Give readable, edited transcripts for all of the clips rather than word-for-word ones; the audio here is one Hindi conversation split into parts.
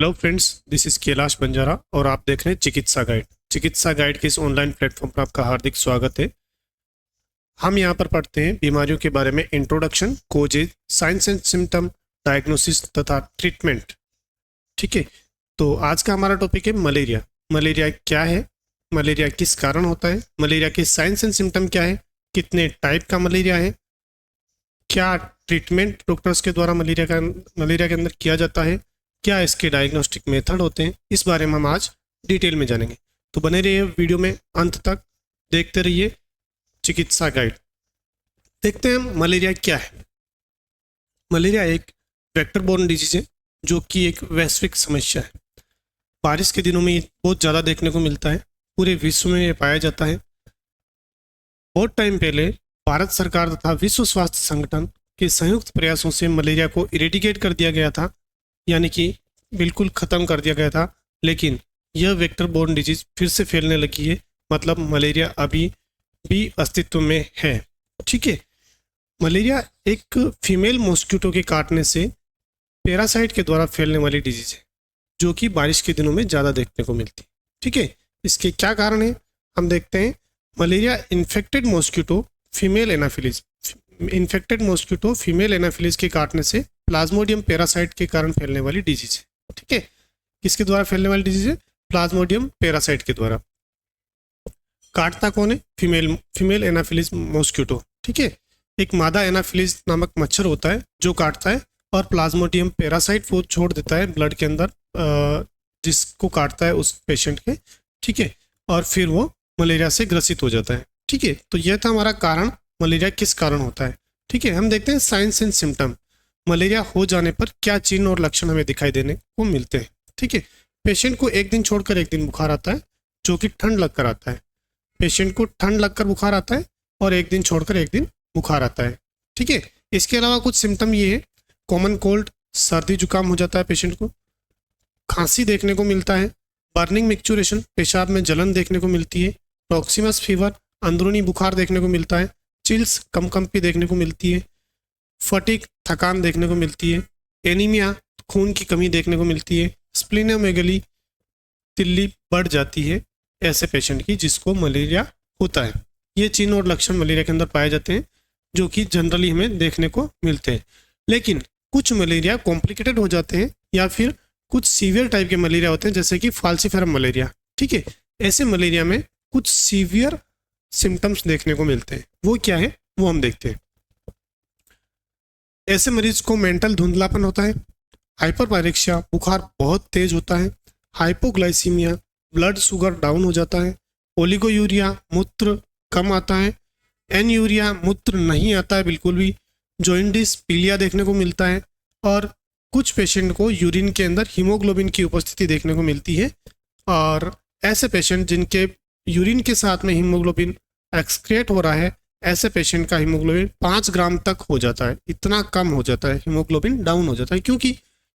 Hello friends, this is Kailash Banjara और आप देख रहे हैं चिकित्सा गाइड। चिकित्सा गाइड के इस ऑनलाइन प्लेटफॉर्म पर आपका हार्दिक स्वागत है। हम यहाँ पर पढ़ते हैं बीमारियों के बारे में introduction, causes, science and symptom, diagnosis तथा ट्रीटमेंट। ठीक है, तो आज का हमारा टॉपिक है मलेरिया। मलेरिया क्या है, मलेरिया किस कारण होता है, मलेरिया के साइंस एंड सिम्टम क्या है, कितने टाइप का मलेरिया है, क्या ट्रीटमेंट डॉक्टर्स के द्वारा मलेरिया के अंदर किया जाता है, क्या इसके डायग्नोस्टिक मेथड होते हैं, इस बारे में हम आज डिटेल में जानेंगे। तो बने रहिए वीडियो में अंत तक, देखते रहिए चिकित्सा गाइड। देखते हैं मलेरिया क्या है। मलेरिया एक वेक्टर बोर्न डिजीज है जो कि एक वैश्विक समस्या है। बारिश के दिनों में ये बहुत ज़्यादा देखने को मिलता है, पूरे विश्व में ये पाया जाता है। बहुत टाइम पहले भारत सरकार तथा विश्व स्वास्थ्य संगठन के संयुक्त प्रयासों से मलेरिया को इरेडिकेट कर दिया गया था, यानी कि बिल्कुल ख़त्म कर दिया गया था। लेकिन यह वेक्टर बोर्न डिजीज फिर से फैलने लगी है, मतलब मलेरिया अभी भी अस्तित्व में है। ठीक है, मलेरिया एक फीमेल मॉस्किटो के काटने से पैरासाइट के द्वारा फैलने वाली डिजीज है जो कि बारिश के दिनों में ज़्यादा देखने को मिलती है। ठीक है, इसके क्या कारण है हम देखते हैं। Malaria infected mosquito female Anopheles के काटने से प्लाज्मोडियम पैरासाइट के कारण फैलने वाली डिजीज है। ठीक है, किसके द्वारा फैलने वाली डिजीज है? प्लाज्मोडियम पैरासाइट के द्वारा। काटता कौन है? Female Anopheles mosquito. ठीक है, एक मादा एनाफिलिस नामक मच्छर होता है जो काटता है और प्लाज्मोडियम पैरासाइट वो छोड़ देता है ब्लड के अंदर, जिसको काटता है उस पेशेंट के। ठीक है, और फिर वो मलेरिया से ग्रसित हो जाता है। ठीक है, तो यह था हमारा कारण, मलेरिया किस कारण होता है। ठीक है, हम देखते हैं साइंस एंड सिम्टम। मलेरिया हो जाने पर क्या चिन्ह और लक्षण हमें दिखाई देने को मिलते हैं। ठीक है, पेशेंट को एक दिन छोड़कर एक दिन बुखार आता है जो कि ठंड लगकर आता है। पेशेंट को ठंड लगकर बुखार आता है और एक दिन छोड़कर एक दिन बुखार आता है। ठीक है, इसके अलावा कुछ सिम्टम ये है, कॉमन कोल्ड, सर्दी जुकाम हो जाता है पेशेंट को, खांसी देखने को मिलता है, बर्निंग मिक्चुरेशन, पेशाब में जलन देखने को मिलती है, प्रॉक्सिमस फीवर, अंदरूनी बुखार देखने को मिलता है, चिल्स, कंपकंपी देखने को मिलती है, फटीग, थकान देखने को मिलती है, एनीमिया, खून की कमी देखने को मिलती है, स्प्लीनोमेगली, तिल्ली बढ़ जाती है ऐसे पेशेंट की जिसको मलेरिया होता है। ये चिन्ह और लक्षण मलेरिया के अंदर पाए जाते हैं जो कि जनरली हमें देखने को मिलते हैं। लेकिन कुछ मलेरिया कॉम्प्लिकेटेड हो जाते हैं या फिर कुछ सीवियर टाइप के मलेरिया होते हैं, जैसे कि फाल्सिफेरम मलेरिया। ठीक है, ऐसे मलेरिया में कुछ सीवियर सिम्टम्स देखने को मिलते हैं। वो क्या है वो हम देखते हैं। ऐसे मरीज को मेंटल धुंधलापन होता है, हाइपरपायरेक्सिया, बुखार बहुत तेज होता है, हाइपोग्लाइसीमिया, ब्लड शुगर डाउन हो जाता है, ओलिगोयूरिया, मूत्र कम आता है, एनयूरिया, मूत्र नहीं आता है बिल्कुल भी, जॉइंडिस, पीलिया देखने को मिलता है, और कुछ पेशेंट को यूरिन के अंदर हीमोग्लोबिन की उपस्थिति देखने को मिलती है। और ऐसे पेशेंट जिनके यूरिन के साथ में हीमोग्लोबिन एक्सक्रिएट हो रहा है, ऐसे पेशेंट का हीमोग्लोबिन 5 ग्राम तक हो जाता है। इतना कम हो जाता है, हीमोग्लोबिन डाउन हो जाता है, क्योंकि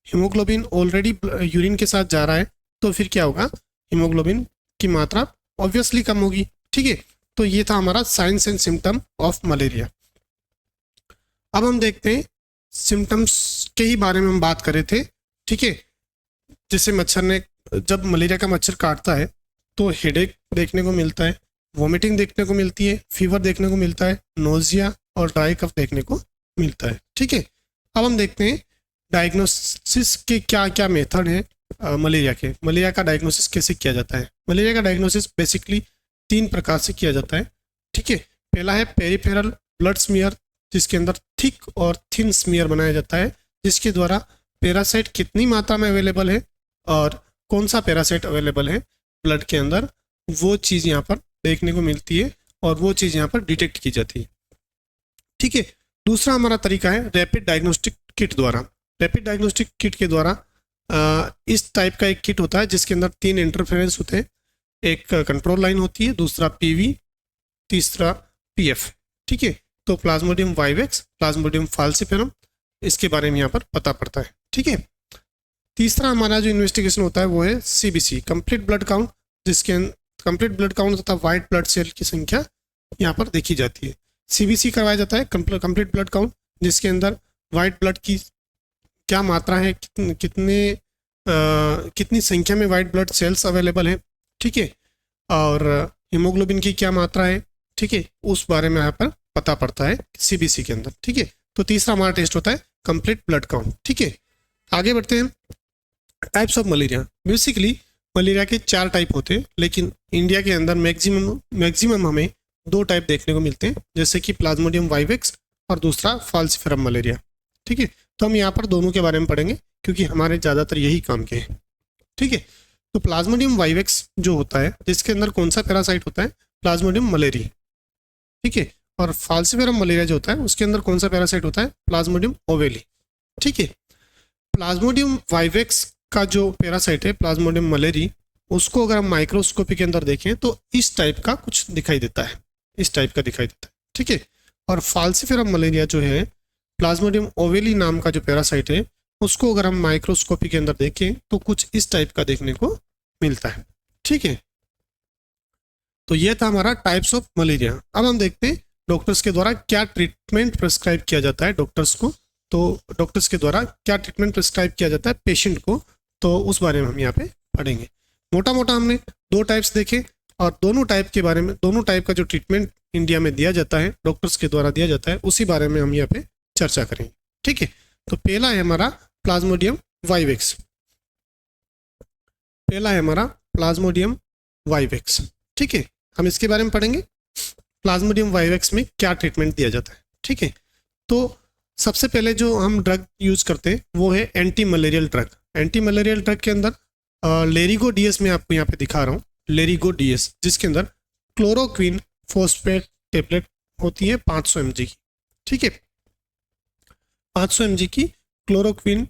हीमोग्लोबिन ऑलरेडी यूरिन के साथ जा रहा है, तो फिर क्या होगा, हीमोग्लोबिन की मात्रा ऑब्वियसली कम होगी। ठीक है, तो ये था हमारा science and symptom of malaria. अब हम देखते हैं सिम्टम्स के ही बारे में हम बात कर रहे थे। ठीक है, जैसे जब मलेरिया का मच्छर काटता है तो हेडेक देखने को मिलता है, वॉमिटिंग देखने को मिलती है, फीवर देखने को मिलता है, नोजिया और ड्राई कफ देखने को मिलता है। ठीक है, अब हम देखते हैं डायग्नोसिस के क्या क्या मेथड हैं मलेरिया के। मलेरिया का डायग्नोसिस कैसे किया जाता है? मलेरिया का डायग्नोसिस बेसिकली 3 प्रकार से किया जाता है। ठीक है, पहला है पेरिफेरल ब्लड स्मीयर, जिसके अंदर थिक और थिन स्मीयर बनाया जाता है, जिसके द्वारा पैरासाइट कितनी मात्रा में अवेलेबल है और कौन सा पैरासाइट अवेलेबल है ब्लड के अंदर, वो चीज़ यहाँ पर देखने को मिलती है और वो चीज़ यहाँ पर डिटेक्ट की जाती है। ठीक है, दूसरा हमारा तरीका है रैपिड डायग्नोस्टिक किट द्वारा। रैपिड डायग्नोस्टिक किट के द्वारा इस टाइप का एक किट होता है जिसके अंदर 3 इंटरफेरेंस होते हैं। एक कंट्रोल लाइन होती है, दूसरा पीवी, तीसरा पीएफ। ठीक है, तो प्लाज्मोडियम वाइवेक्स, प्लाज्मोडियम फाल्सिफेरम, इसके बारे में यहाँ पर पता पड़ता है। ठीक है, तीसरा हमारा जो इन्वेस्टिगेशन होता है वो है सीबीसी, कंप्लीट ब्लड काउंट, जिसके कंप्लीट ब्लड काउंट तथा वाइट ब्लड सेल की संख्या यहाँ पर देखी जाती है। सीबीसी करवाया जाता है कंप्लीट ब्लड काउंट, जिसके अंदर वाइट ब्लड की क्या मात्रा है, कितने कितनी संख्या में वाइट ब्लड सेल्स अवेलेबल हैं, ठीक है, और हीमोग्लोबिन की क्या मात्रा है, ठीक है, उस बारे में यहाँ पर पता पड़ता है सीबीसी के अंदर, ठीक है। तो तीसरा हमारा टेस्ट होता है कंप्लीट ब्लड काउंट, ठीक है। आगे बढ़ते हैं। Types of malaria. Basically malaria के 4 टाइप होते हैं, लेकिन इंडिया के अंदर मैक्सिमम हमें 2 टाइप देखने को मिलते हैं, जैसे कि प्लाज्मोडियम वाइवेक्स और दूसरा फाल्सिफेरम मलेरिया, ठीक है। तो हम यहाँ पर दोनों के बारे में पढ़ेंगे क्योंकि हमारे ज़्यादातर यही काम के हैं, ठीक है। तो प्लाज्मोडियम वाइवेक्स जो होता है, जिसके अंदर कौन सा पैरासाइट होता है, प्लाज्मोडियम मलेरी, ठीक है। और फाल्सिफेरम मलेरिया जो होता है उसके अंदर कौन सा पैरासाइट होता है, प्लाज्मोडियम ओवेली, ठीक है। प्लाज्मोडियम वाइवेक्स का जो पैरासाइट है प्लाज्मोडियम मलेरी, उसको अगर हम माइक्रोस्कोपी के अंदर देखें तो इस टाइप का कुछ दिखाई देता है, इस टाइप का दिखाई देता है, ठीक है। और फाल्सिफेरम मलेरिया जो है, प्लाज्मोडियम ओवेली नाम का जो पैरासाइट है, उसको अगर हम माइक्रोस्कोपी के अंदर देखें तो कुछ इस टाइप का देखने को मिलता है, ठीक है। तो ये था हमारा टाइप्स ऑफ मलेरिया। अब हम देखते हैं डॉक्टर्स के द्वारा क्या ट्रीटमेंट प्रिस्क्राइब किया जाता है डॉक्टर्स को। तो डॉक्टर्स के द्वारा क्या ट्रीटमेंट प्रिस्क्राइब किया जाता है पेशेंट को, तो उस बारे में हम यहाँ पे पढ़ेंगे। मोटा मोटा हमने 2 टाइप्स देखे और दोनों टाइप के बारे में, दोनों टाइप का जो ट्रीटमेंट इंडिया में दिया जाता है, डॉक्टर्स के द्वारा दिया जाता है, उसी बारे में हम यहाँ पे चर्चा करेंगे, ठीक है। तो पहला है हमारा प्लाज्मोडियम वाइवेक्स, पहला है हमारा प्लाज्मोडियम वाइवेक्स, ठीक है। हम इसके बारे में पढ़ेंगे, प्लाज्मोडियम वाइवेक्स में क्या ट्रीटमेंट दिया जाता है, ठीक है। तो सबसे पहले जो हम ड्रग यूज करते हैं वो है anti malarial drug. Anti malarial drug के अंदर लेरिगो डीएस में आपको यहाँ पे दिखा रहा हूँ, लेरिगो डीएस, जिसके अंदर क्लोरोक्विन फॉस्फेट टेबलेट होती है 500 mg की, ठीक है। 500 mg की क्लोरोक्विन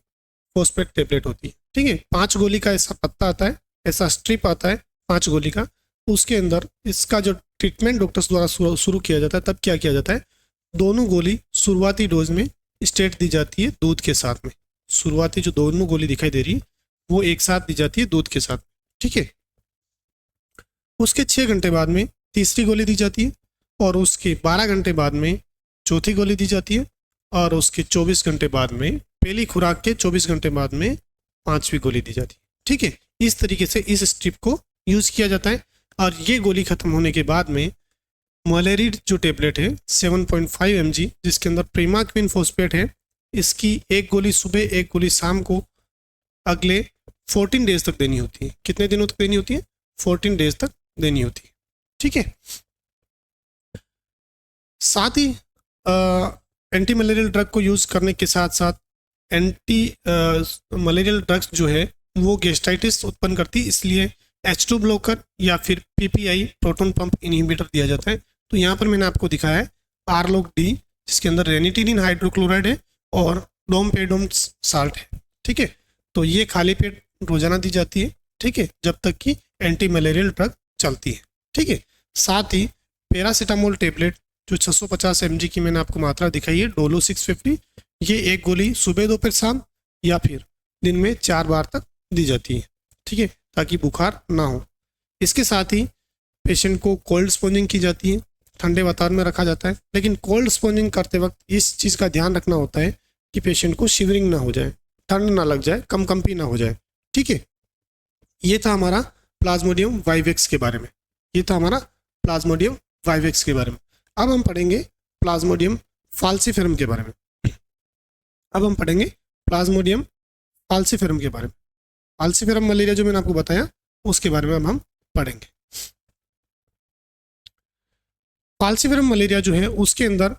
फॉस्फेट टेबलेट होती है, ठीक है। 5 गोली का ऐसा पत्ता आता है, ऐसा स्ट्रिप आता है 5 गोली का। उसके अंदर इसका जो ट्रीटमेंट डॉक्टर्स द्वारा शुरू किया जाता है, तब क्या किया जाता है, दोनों गोली शुरुआती डोज में स्टेट दी जाती है दूध के साथ में। शुरुआती जो दोनों गोली दिखाई दे रही है वो एक साथ दी जाती है दूध के साथ, ठीक है। उसके 6 घंटे बाद में तीसरी गोली दी जाती है और उसके 12 घंटे बाद में चौथी गोली दी जाती है और उसके 24 घंटे बाद में, पहली खुराक के 24 घंटे बाद में 5वीं गोली दी जाती है, ठीक है। इस तरीके से इस स्ट्रिप को यूज किया जाता है। और ये गोली खत्म होने के बाद में मलेरिड जो टेबलेट है 7.5 mg, जिसके अंदर प्रीमाक्विन फॉस्फेट है, इसकी एक गोली सुबह एक गोली शाम को अगले 14 डेज तक देनी होती है। कितने दिनों तक देनी होती है, 14 डेज तक देनी होती है, ठीक है। साथ ही एंटी मलेरियल ड्रग को यूज करने के साथ साथ एंटी मलेरियल ड्रग्स जो है वो गैस्ट्राइटिस उत्पन्न करती है, इसलिए H2 ब्लॉकर या फिर PPI प्रोटॉन पंप इनहिबिटर दिया जाता है। तो यहाँ पर मैंने आपको दिखाया है आर्लोक-D, जिसके अंदर रेनिटिनिन हाइड्रोक्लोराइड है और डोमपेडोम साल्ट है, ठीक है। तो ये खाली पेट रोजाना दी जाती है, ठीक है, जब तक कि एंटी मलेरियल ड्रग चलती है, ठीक है। साथ ही पैरासीटामोल टेबलेट जो 650 mg की मैंने आपको मात्रा दिखाई है, डोलो 650, ये एक गोली सुबह दोपहर शाम या फिर दिन में 4 बार तक दी जाती है, ठीक है, ताकि बुखार ना हो। इसके साथ ही पेशेंट को कोल्ड स्पॉन्जिंग की जाती है, ठंडे वातावरण में रखा जाता है। लेकिन कोल्ड स्पॉन्जिंग करते वक्त इस चीज़ का ध्यान रखना होता है कि पेशेंट को शिवरिंग ना हो जाए, ठंड ना लग जाए, कंपी ना हो जाए, ठीक है। ये था हमारा प्लाज्मोडियम वाइवेक्स के बारे में, ये था हमारा प्लाज्मोडियम वाइवेक्स के बारे में। अब हम पढ़ेंगे प्लाज्मोडियम फाल्सिफेरम के बारे में। अब हम पढ़ेंगे प्लाज्मोडियम फाल्सिफेरम के बारे में। फाल्सिफेरम मलेरिया जो मैंने आपको बताया उसके बारे में अब हम पढ़ेंगे। फाल्सिफेरम मलेरिया जो है उसके अंदर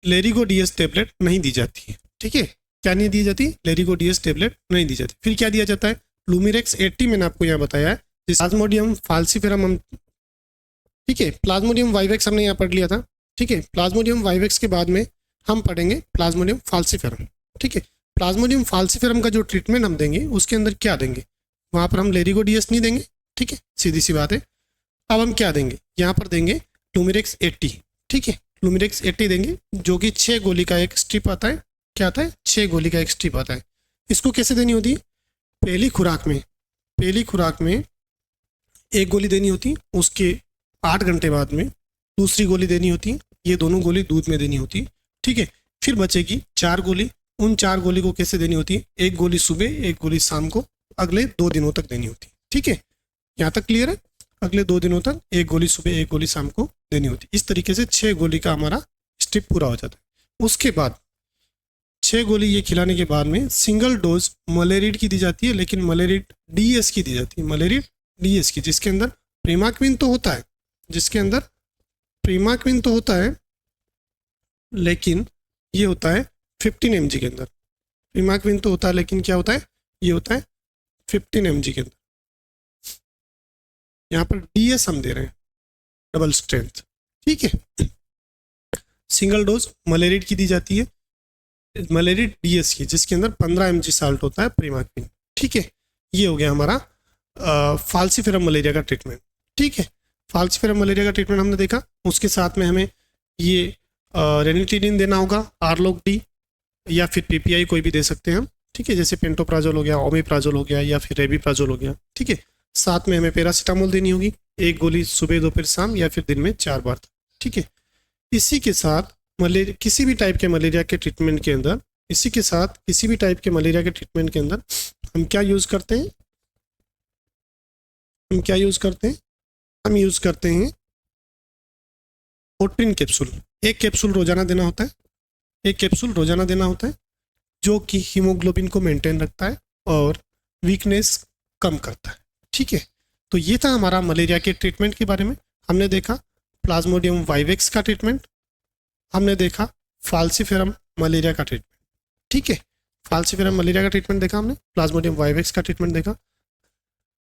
लेरिगो डीएस टेबलेट नहीं दी जाती है, ठीक है। क्या नहीं दी जाती, लेरिगो डीएस टेबलेट नहीं दी जाती। फिर क्या दिया जाता है, लुमिरेक्स 80 मैंने आपको यहाँ बताया है। प्लाज्मोडियम फाल्सिफेरम हम, ठीक है, प्लाज्मोडियम वाइवेक्स हमने यहाँ पढ़ लिया था, ठीक है। प्लाज्मोडियम वाइवेक्स के बाद में हम पढ़ेंगे प्लाज्मोडियम फाल्सिफेरम, ठीक है। प्लाज्मोडियम फाल्सिफेरम का जो ट्रीटमेंट हम देंगे उसके अंदर क्या देंगे, वहाँ पर हम लेरिगो डीएस नहीं देंगे, ठीक है, सीधी सी बात है। अब हम क्या देंगे, यहाँ पर देंगे लुमिरेक्स 80, ठीक है, लुमिरेक्स 80 देंगे, जो कि 6 गोली का एक स्ट्रिप आता है। क्या आता है, 6 गोली का एक स्ट्रिप आता है। इसको कैसे देनी होती है, पहली खुराक में एक गोली देनी होती है, उसके 8 घंटे बाद में दूसरी गोली देनी होती है। ये दोनों गोली दूध में देनी होती है, ठीक है। फिर बचेगी 4 गोली, उन 4 गोली को कैसे देनी होती है, एक गोली सुबह एक गोली शाम को अगले 2 दिनों तक देनी होती है। ठीक है, यहाँ तक क्लियर है? अगले 2 दिनों तक 1 गोली सुबह 1 गोली शाम को देनी होती है। इस तरीके से 6 गोली का हमारा स्टेप पूरा हो जाता है। उसके बाद 6 गोली ये खिलाने के बाद में सिंगल डोज मलेरिड की दी जाती है, लेकिन मलेरिड डीएस की दी जाती है, मलेरिड डीएस की, जिसके अंदर प्रीमाक्विन तो होता है, जिसके अंदर प्रीमाक्विन तो होता है, लेकिन ये होता है 15 mg के अंदर। प्रीमाक्विन तो होता है, लेकिन क्या होता है, ये होता है 15 mg के अंदर। यहाँ पर डीएस हम दे रहे हैं, डबल स्ट्रेंथ। ठीक है, सिंगल डोज मलेरिड की दी जाती है, मलेरिड डीएस की, जिसके अंदर 15 mg साल्ट होता है प्रीमाक्विन। ठीक है, ये हो गया हमारा फाल्सीफेरम मलेरिया का ट्रीटमेंट। ठीक है, फाल्सीफेरम मलेरिया का ट्रीटमेंट हमने देखा। उसके साथ में हमें ये रेनिटिनिन देना होगा, आरलोक डी या फिर पीपीआई कोई भी दे सकते हैं हम। ठीक है, जैसे पेंटोप्राजोल हो गया, ओमेप्राजोल हो गया या फिर रेबीप्राजोल हो गया। ठीक है, साथ में हमें पैरासीटामोल देनी होगी, 1 गोली सुबह दोपहर शाम या फिर दिन में 4 बार। ठीक है, इसी के साथ किसी भी टाइप के मलेरिया के ट्रीटमेंट के अंदर, इसी के साथ किसी भी टाइप के मलेरिया के ट्रीटमेंट के अंदर हम क्या यूज़ करते हैं, हम क्या यूज़ करते हैं, हम यूज़ करते हैं ओट्रिन कैप्सूल। 1 कैप्सूल रोजाना देना होता है, 1 कैप्सूल रोजाना देना होता है, जो कि हीमोग्लोबिन को मेंटेन रखता है और वीकनेस कम करता है। ठीक है, तो ये था हमारा मलेरिया के ट्रीटमेंट के बारे में। हमने देखा प्लाज्मोडियम वाइवेक्स का ट्रीटमेंट, हमने देखा फाल्सीफेरम मलेरिया का ट्रीटमेंट। ठीक है, फाल्सीफेरम मलेरिया का ट्रीटमेंट देखा हमने, प्लाज्मोडियम वाइवेक्स का ट्रीटमेंट देखा।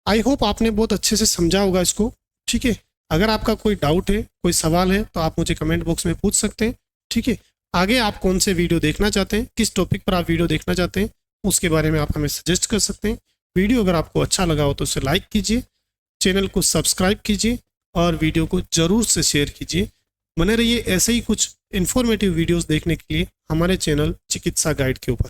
आई होप आपने बहुत अच्छे से समझा होगा इसको। ठीक है, अगर आपका कोई डाउट है, कोई सवाल है, तो आप मुझे कमेंट बॉक्स में पूछ सकते हैं। ठीक है, आगे आप कौन से वीडियो देखना चाहते हैं, किस टॉपिक पर आप वीडियो देखना चाहते हैं, उसके बारे में आप हमें सजेस्ट कर सकते हैं। वीडियो अगर आपको अच्छा लगा हो तो उसे लाइक कीजिए, चैनल को सब्सक्राइब कीजिए और वीडियो को ज़रूर से शेयर कीजिए। बने रहिए ऐसे ही कुछ इन्फॉर्मेटिव वीडियोस देखने के लिए हमारे चैनल चिकित्सा गाइड के ऊपर।